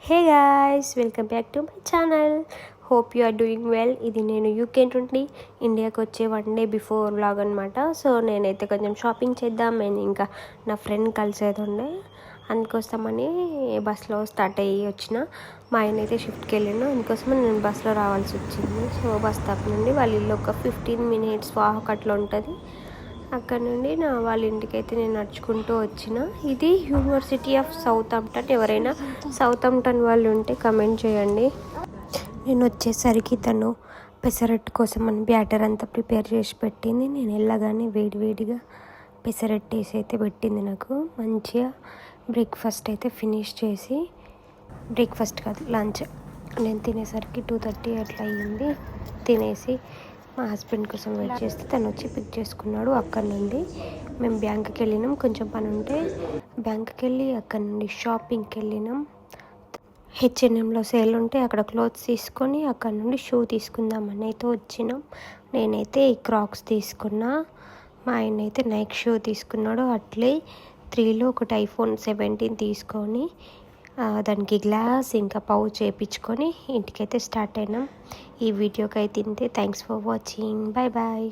Hey guys, welcome back to my channel. Hope you are doing well. ఇది నేను UK నుండి ఇండియాకి వచ్చే 1 డే బిఫోర్ వ్లాగ్ అనమాట. సో నేనైతే కొంచెం షాపింగ్ చేద్దాం అండ్ ఇంకా నా ఫ్రెండ్ కలిసేది ఉండే, అందుకోసమని బస్లో స్టార్ట్ అయ్యి వచ్చిన. మా ఆయన అయితే షిఫ్ట్కి వెళ్ళిన, అందుకోసమని నేను బస్లో రావాల్సి వచ్చింది. సో బస్ స్టాప్ నుండి వాళ్ళ ఇల్లు ఒక 15 minutes వాక్ అట్లా ఉంటుంది. అక్కడ నుండి వాళ్ళ ఇంటికి అయితే నేను నడుచుకుంటూ వచ్చిన. ఇది యూనివర్సిటీ ఆఫ్ సౌతాంప్టన్. ఎవరైనా సౌతాంప్టన్ వాళ్ళు ఉంటే కమెంట్ చేయండి. నేను వచ్చేసరికి తను పెసరట్టు కోసం అని బ్యాటర్ అంతా ప్రిపేర్ చేసి పెట్టింది. నేను వెళ్ళగానే వేడివేడిగా పెసరట్టు వేసి అయితే పెట్టింది నాకు. మంచిగా బ్రేక్ఫాస్ట్ అయితే ఫినిష్ చేసి, బ్రేక్ఫాస్ట్ కాదు లంచ్, నేను తినేసరికి 2:30 అట్లా అయ్యింది. తినేసి మా హస్బెండ్ కోసం వెయిట్ చేస్తే తను వచ్చి పిక్ చేసుకున్నాడు. అక్కడ నుండి మేము బ్యాంకుకి వెళ్ళినాం, కొంచెం పని ఉంటే బ్యాంకుకి వెళ్ళి అక్కడ నుండి షాపింగ్కి వెళ్ళినాం. హెచ్ఎన్ఎంలో సేల్ ఉంటే అక్కడ క్లోత్స్ తీసుకొని అక్కడ నుండి షూ తీసుకుందామని అయితే వచ్చినాం. నేనైతే ఈ క్రాక్స్ తీసుకున్నా, మా ఆయన అయితే నైక్ షూ తీసుకున్నాడు. అట్లే 3లో ఒకటి iPhone 17 తీసుకొని దానికి గ్లాస్ ఇంకా పౌచ్ చేయించుకొని ఇంటికైతే స్టార్ట్ అయినాం. ఈ వీడియోకి అయితే ఇంతే. Thanks for watching. Bye bye.